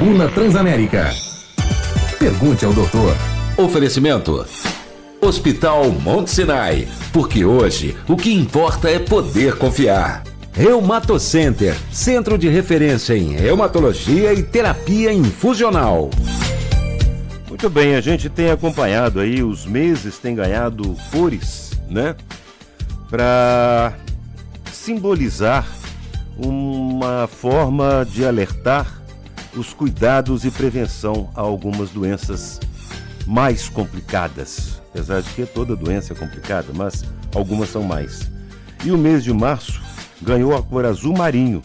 Una Transamérica. Pergunte ao doutor. Oferecimento. Hospital Monte Sinai. Porque hoje o que importa é poder confiar. Reumatocenter. Centro de referência em reumatologia e terapia infusional. Muito bem, a gente tem acompanhado aí, os meses têm ganhado cores, né? Para simbolizar uma forma de alertar os cuidados e prevenção a algumas doenças mais complicadas. Apesar de que toda doença é complicada, mas algumas são mais. E o mês de março ganhou a cor azul marinho,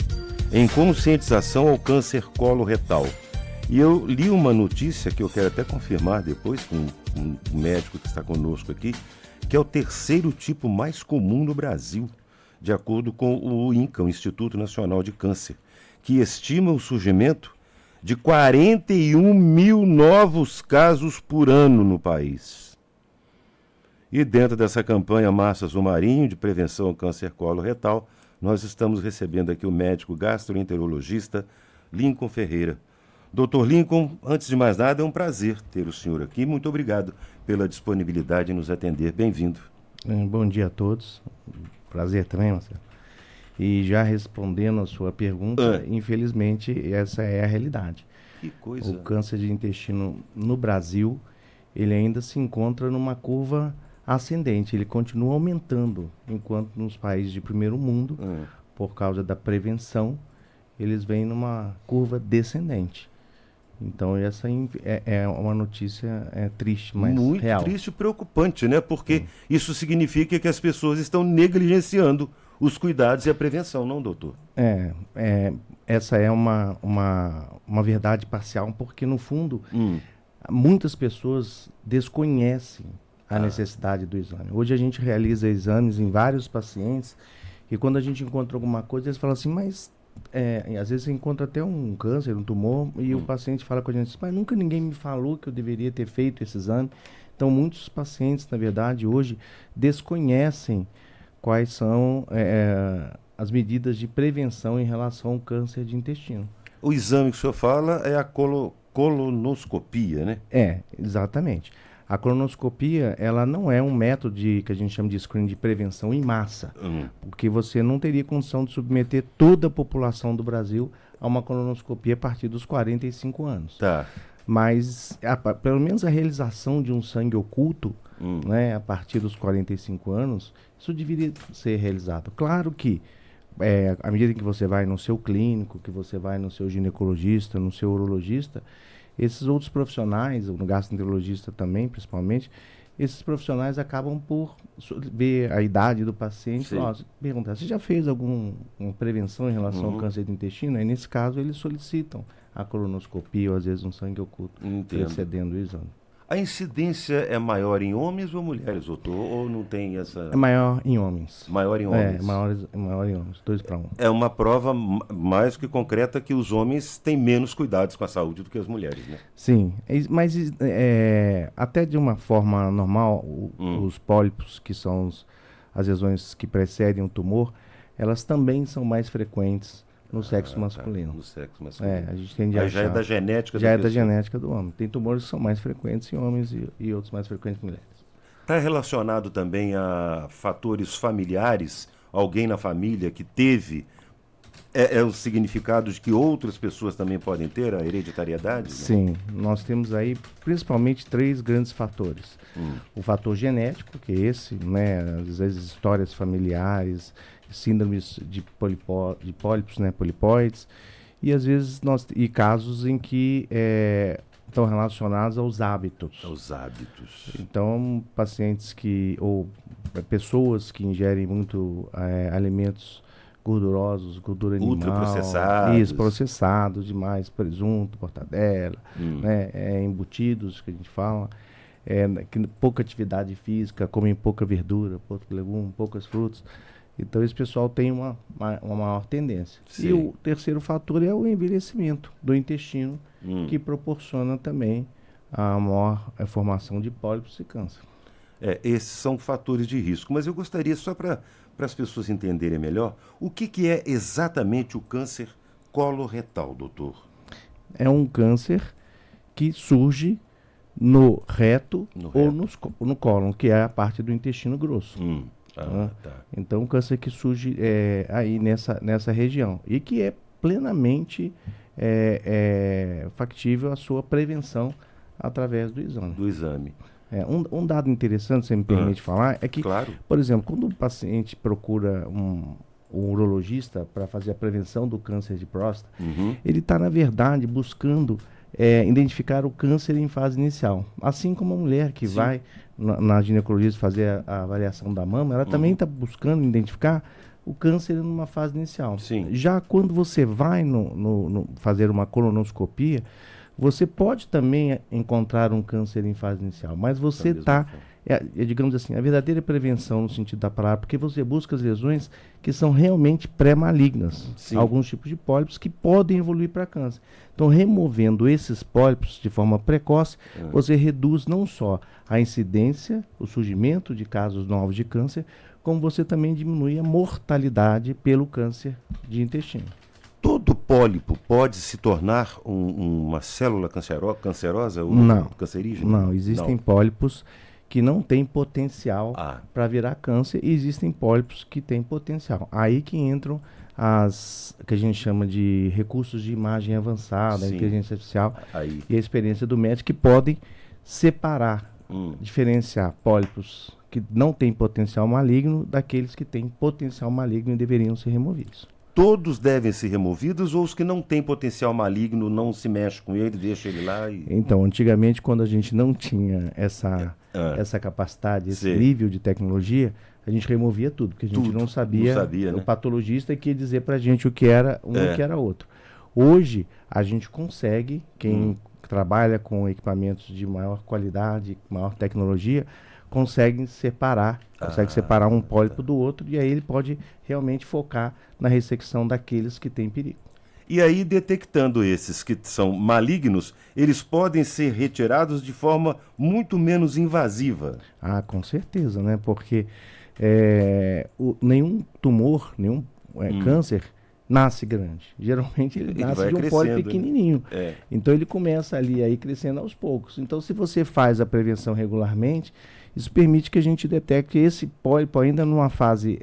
em conscientização ao câncer coloretal. E eu li uma notícia que eu quero até confirmar depois com um médico que está conosco aqui, que é o terceiro tipo mais comum no Brasil, de acordo com o INCA, o Instituto Nacional de Câncer, que estima o surgimento de 41 mil novos casos por ano no país. E dentro dessa campanha Março Azul Marinho de prevenção ao câncer coloretal, nós estamos recebendo aqui o médico gastroenterologista Lincoln Ferreira. Doutor Lincoln, antes de mais nada, é um prazer ter o senhor aqui. Muito obrigado pela disponibilidade em nos atender. Bem-vindo. Bom dia a todos. Prazer também, Marcelo. E já respondendo a sua pergunta, infelizmente, essa é a realidade. Que coisa. O câncer de intestino no Brasil, ele ainda se encontra numa curva ascendente. Ele continua aumentando, enquanto nos países de primeiro mundo, por causa da prevenção, eles vêm numa curva descendente. Então, essa é uma notícia triste, mas muito real. Muito triste e preocupante, né? Porque isso significa que as pessoas estão negligenciando os cuidados e a prevenção, não, doutor? Essa é uma verdade parcial, porque, no fundo, muitas pessoas desconhecem a necessidade do exame. Hoje a gente realiza exames em vários pacientes e quando a gente encontra alguma coisa, eles falam assim, mas às vezes você encontra até um câncer, um tumor, e o paciente fala com a gente assim, mas nunca ninguém me falou que eu deveria ter feito esse exame. Então, muitos pacientes, na verdade, hoje desconhecem quais são as medidas de prevenção em relação ao câncer de intestino. O exame que o senhor fala é a colonoscopia, né? Exatamente. A colonoscopia, ela não é um método que a gente chama de screening de prevenção em massa, porque você não teria condição de submeter toda a população do Brasil a uma colonoscopia a partir dos 45 anos. Tá. Mas, pelo menos a realização de um sangue oculto, né, a partir dos 45 anos, isso deveria ser realizado. Claro que, à medida que você vai no seu clínico, que você vai no seu ginecologista, no seu urologista, esses outros profissionais, no gastroenterologista também, principalmente, esses profissionais acabam por ver a idade do paciente e perguntar, você já fez alguma prevenção em relação ao câncer do intestino? Aí, nesse caso, eles solicitam a colonoscopia ou, às vezes, um sangue oculto precedendo o exame. A incidência é maior em homens ou mulheres, doutor? Ou não tem essa... É maior em homens. Maior em homens. Maior em homens, 2-1. É uma prova mais que concreta que os homens têm menos cuidados com a saúde do que as mulheres, né? Sim, mas até de uma forma normal, os pólipos, que são as lesões que precedem o tumor, elas também são mais frequentes no sexo masculino. No sexo masculino. A gente tende a achar, já é da genética já é da genética do homem. Tem tumores que são mais frequentes em homens e outros mais frequentes em mulheres. Está relacionado também a fatores familiares? Alguém na família que teve o significado de que outras pessoas também podem ter a hereditariedade? Sim, nós temos aí principalmente 3 grandes fatores. O fator genético, que é esse, né, às vezes histórias familiares, síndromes de pólipos, né, polipoides, e às vezes casos em que estão relacionados aos hábitos. Aos hábitos. Então, pacientes ou pessoas que ingerem muito alimentos gordurosos, gordura animal, ultraprocessados, processados demais, presunto, mortadela, né, embutidos que a gente fala, pouca atividade física, comem pouca verdura, pouco legume, poucas frutas. Então, esse pessoal tem uma maior tendência. Sim. E o terceiro fator é o envelhecimento do intestino, que proporciona também a maior formação de pólipos e câncer. Esses são fatores de risco. Mas eu gostaria, só para as pessoas entenderem melhor, o que é exatamente o câncer coloretal, doutor? é um câncer que surge no reto ou no cólon, que é a parte do intestino grosso. Tá? Então, um câncer que surge aí nessa região e que é plenamente factível a sua prevenção através do exame. Um dado interessante, se me permite falar, é que, por exemplo, quando o paciente procura um urologista para fazer a prevenção do câncer de próstata, ele está, na verdade, buscando identificar o câncer em fase inicial. Assim como a mulher que vai na ginecologista fazer a avaliação da mama, ela também está buscando identificar o câncer numa fase inicial. Já quando você vai fazer uma colonoscopia, você pode também encontrar um câncer em fase inicial, mas você está, digamos assim, a verdadeira prevenção no sentido da palavra, porque você busca as lesões que são realmente pré-malignas, alguns tipos de pólipos que podem evoluir para câncer. Então, removendo esses pólipos de forma precoce, você reduz não só a incidência, o surgimento de casos novos de câncer, como você também diminui a mortalidade pelo câncer de intestino. Todo pólipo pode se tornar uma célula cancerosa ou cancerígena? Não, existem pólipos que não têm potencial para virar câncer e existem pólipos que têm potencial. Aí que entram as que a gente chama de recursos de imagem avançada, inteligência artificial e a experiência do médico, que podem separar, diferenciar pólipos que não têm potencial maligno daqueles que têm potencial maligno e deveriam ser removidos. Todos devem ser removidos ou os que não têm potencial maligno não se mexe com ele, deixa ele lá? Então, antigamente, quando a gente não tinha essa capacidade, esse nível de tecnologia, a gente removia tudo, porque a gente não sabia, o patologista que ia dizer pra gente o que era um e o que era outro. Hoje, a gente consegue, quem trabalha com equipamentos de maior qualidade, maior tecnologia, consegue separar um pólipo do outro, e aí ele pode realmente focar na ressecção daqueles que têm perigo. E aí, detectando esses que são malignos, eles podem ser retirados de forma muito menos invasiva. Com certeza, né? Porque nenhum tumor, nenhum câncer nasce grande. Geralmente ele nasce de um pólipo pequenininho. Então ele começa aí crescendo aos poucos. Então, se você faz a prevenção regularmente, isso permite que a gente detecte esse pólipo ainda numa fase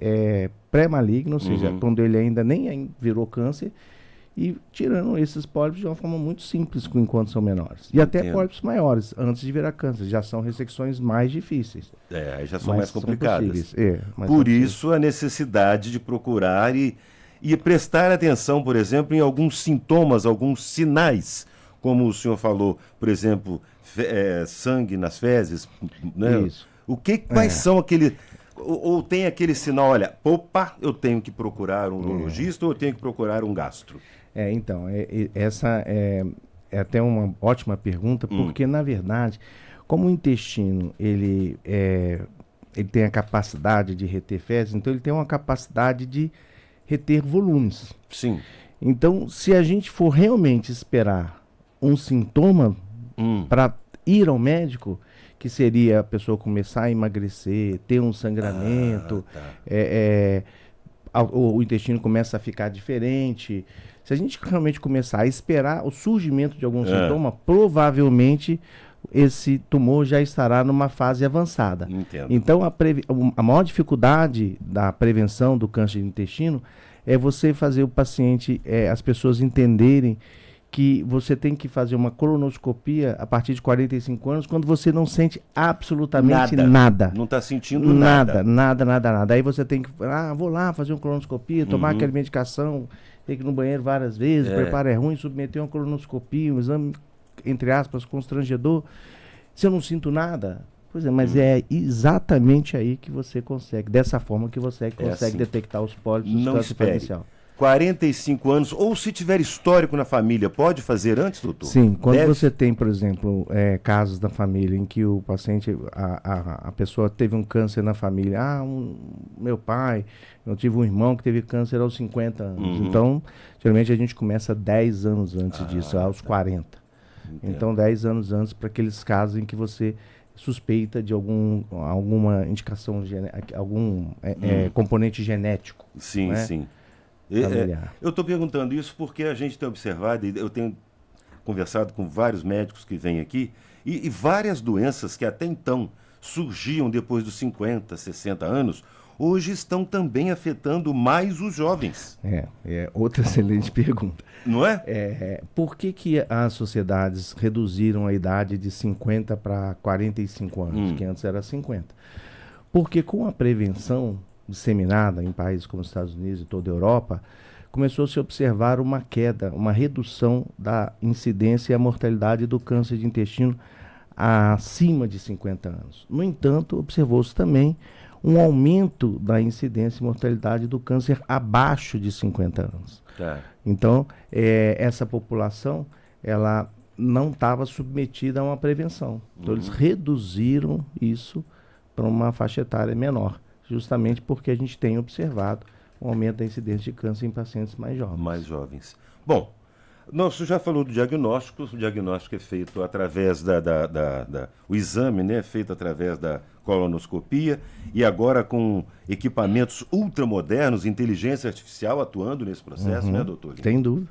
pré-maligna, ou seja, quando ele ainda nem virou câncer, e tirando esses pólipos de uma forma muito simples, enquanto são menores. E até pólipos maiores, antes de virar câncer, já são ressecções mais difíceis. Já são mais complicadas. Por isso a necessidade de procurar e prestar atenção, por exemplo, em alguns sintomas, alguns sinais, como o senhor falou, por exemplo, sangue nas fezes, né? Isso. Quais são aqueles... Ou tem aquele sinal, olha, eu tenho que procurar um urologista ou eu tenho que procurar um gastro? Então, essa é até uma ótima pergunta, porque, na verdade, como o intestino, ele tem a capacidade de reter fezes, então ele tem uma capacidade de reter volumes. Sim. Então, se a gente for realmente esperar um sintoma para ir ao médico, que seria a pessoa começar a emagrecer, ter um sangramento, o intestino começa a ficar diferente. Se a gente realmente começar a esperar o surgimento de algum sintoma, provavelmente esse tumor já estará numa fase avançada. Entendo. Então, a maior dificuldade da prevenção do câncer de intestino é você fazer o paciente, as pessoas entenderem que você tem que fazer uma colonoscopia a partir de 45 anos, quando você não sente absolutamente nada. Não está sentindo nada. Nada. Aí você tem que, vou lá fazer uma colonoscopia, tomar aquela medicação, ter que ir no banheiro várias vezes, o preparo é ruim, submeter uma colonoscopia, um exame, entre aspas, constrangedor. Se eu não sinto nada, pois é, mas é exatamente aí que você consegue, dessa forma que você consegue detectar os pólipos do câncer potencial. 45 anos, ou se tiver histórico na família, pode fazer antes, doutor? Sim, quando você tem, por exemplo, casos da família em que o paciente, a pessoa teve um câncer na família. Meu pai, eu tive um irmão que teve câncer aos 50 anos. Então, geralmente a gente começa 10 anos antes disso, aos 40. Entendo. Então, 10 anos antes, para aqueles casos em que você suspeita de alguma indicação, algum componente genético. Sim, né? sim. Eu estou perguntando isso porque a gente tem observado, eu tenho conversado com vários médicos que vêm aqui, e várias doenças que até então surgiam depois dos 50, 60 anos, hoje estão também afetando mais os jovens. É outra excelente pergunta. Não é? Por que as sociedades reduziram a idade de 50 para 45 anos, que antes era 50? Porque com a prevenção disseminada em países como os Estados Unidos e toda a Europa, começou a se observar uma queda, uma redução da incidência e a mortalidade do câncer de intestino acima de 50 anos. No entanto, observou-se também um aumento da incidência e mortalidade do câncer abaixo de 50 anos. Tá. Então, essa população, ela não estava submetida a uma prevenção. Então, eles reduziram isso para uma faixa etária menor, justamente porque a gente tem observado um aumento da incidência de câncer em pacientes mais jovens. Mais jovens. Bom, você já falou do diagnóstico. O diagnóstico é feito através o exame, né, é feito através da colonoscopia, e agora com equipamentos ultramodernos, inteligência artificial atuando nesse processo, né, doutor? Sem dúvida.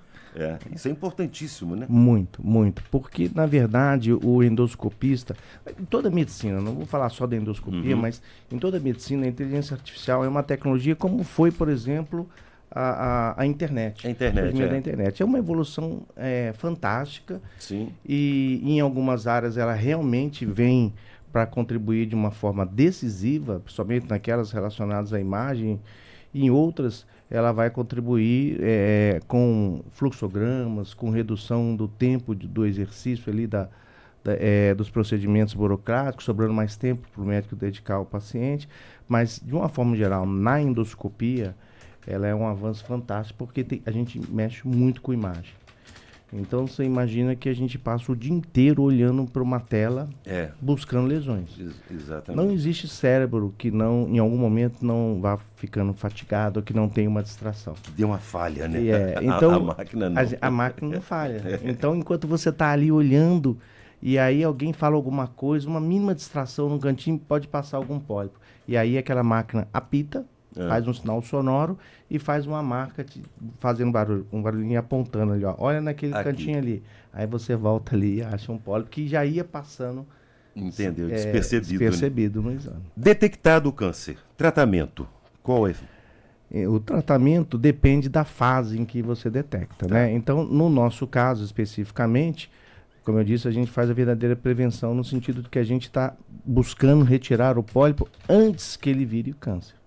Isso é importantíssimo, né? Muito, muito. Porque, na verdade, o endoscopista, em toda a medicina, não vou falar só da endoscopia, mas em toda a medicina, a inteligência artificial é uma tecnologia como foi, por exemplo, a internet. A internet, da internet. É uma evolução fantástica. Sim. E em algumas áreas ela realmente vem para contribuir de uma forma decisiva, principalmente naquelas relacionadas à imagem. Em outras, ela vai contribuir com fluxogramas, com redução do tempo do exercício ali dos procedimentos burocráticos, sobrando mais tempo para o médico dedicar ao paciente. Mas, de uma forma geral, na endoscopia, ela é um avanço fantástico, porque a gente mexe muito com imagem. Então, você imagina que a gente passa o dia inteiro olhando para uma tela, buscando lesões. Exatamente. Não existe cérebro que não, em algum momento, não vá ficando fatigado, ou que não tenha uma distração. Que dê uma falha, né? Então, a máquina não. A máquina não falha. Então, enquanto você está ali olhando, e aí alguém fala alguma coisa, uma mínima distração no cantinho, pode passar algum pólipo. E aí aquela máquina apita, faz um sinal sonoro e faz uma marca fazendo barulho, um barulhinho apontando ali, ó. Olha naquele cantinho ali. Aí você volta ali e acha um pólipo que já ia passando. Entendeu? Despercebido, né? No exame. Detectado o câncer, tratamento, qual é? O tratamento depende da fase em que você detecta, né? Então, no nosso caso especificamente, como eu disse, a gente faz a verdadeira prevenção no sentido de que a gente está buscando retirar o pólipo antes que ele vire o câncer.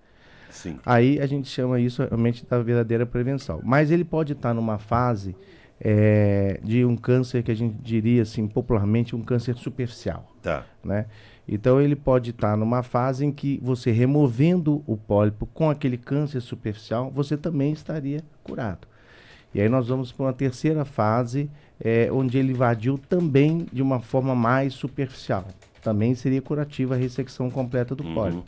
Sim. Aí a gente chama isso realmente da verdadeira prevenção. Mas ele pode estar numa fase de um câncer que a gente diria assim, popularmente, um câncer superficial. Tá. Né? Então ele pode estar numa fase em que você removendo o pólipo com aquele câncer superficial, você também estaria curado. E aí nós vamos para uma terceira fase, onde ele invadiu também de uma forma mais superficial. Também seria curativa a ressecção completa do pólipo.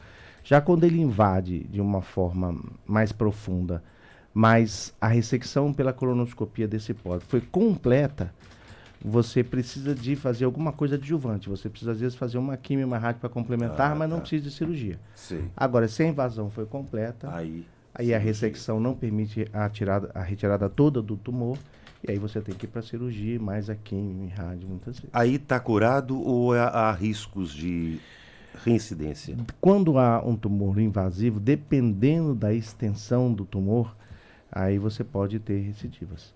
Já quando ele invade de uma forma mais profunda, mas a ressecção pela colonoscopia desse pólipo foi completa, você precisa de fazer alguma coisa adjuvante. Você precisa, às vezes, fazer uma quimio, uma rádio para complementar, mas não precisa de cirurgia. Sim. Agora, se a invasão foi completa, aí a ressecção não permite a retirada toda do tumor, e aí você tem que ir para cirurgia, mais a quimio e rádio, muitas vezes. Aí está curado ou há riscos de reincidência? Quando há um tumor invasivo, dependendo da extensão do tumor, aí você pode ter recidivas.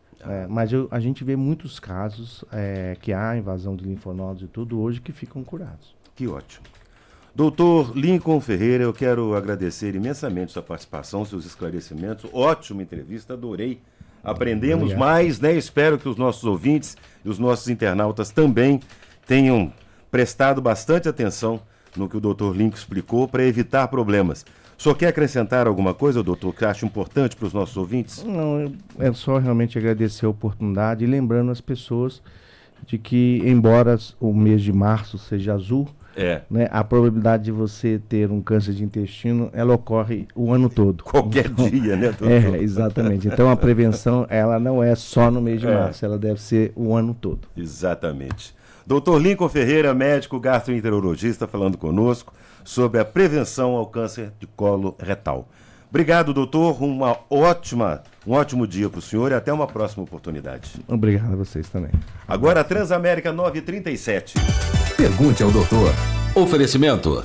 Mas a gente vê muitos casos que há invasão de linfonodos e tudo hoje que ficam curados. Que ótimo. Doutor Lincoln Ferreira, eu quero agradecer imensamente sua participação, seus esclarecimentos. Ótima entrevista, adorei. Aprendemos mais, né? Espero que os nossos ouvintes e os nossos internautas também tenham prestado bastante atenção no que o doutor Lincoln explicou para evitar problemas. O senhor quer acrescentar alguma coisa, doutor, que acha importante para os nossos ouvintes? Não, é só realmente agradecer a oportunidade e lembrando as pessoas de que, embora o mês de março seja azul, né, a probabilidade de você ter um câncer de intestino, ela ocorre o ano todo. Qualquer dia, né, doutor? Exatamente. Então a prevenção, ela não é só no mês de março, ela deve ser o ano todo. Exatamente. Doutor Lincoln Ferreira, médico gastroenterologista, falando conosco sobre a prevenção ao câncer de colo retal. Obrigado, doutor. Um ótimo dia para o senhor e até uma próxima oportunidade. Obrigado a vocês também. Agora, Transamérica 937. Pergunte ao doutor. Oferecimento.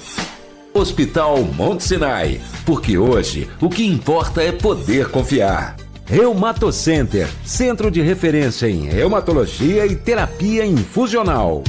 Hospital Monte Sinai. Porque hoje o que importa é poder confiar. Reumatocenter. Centro de referência em reumatologia e terapia infusional.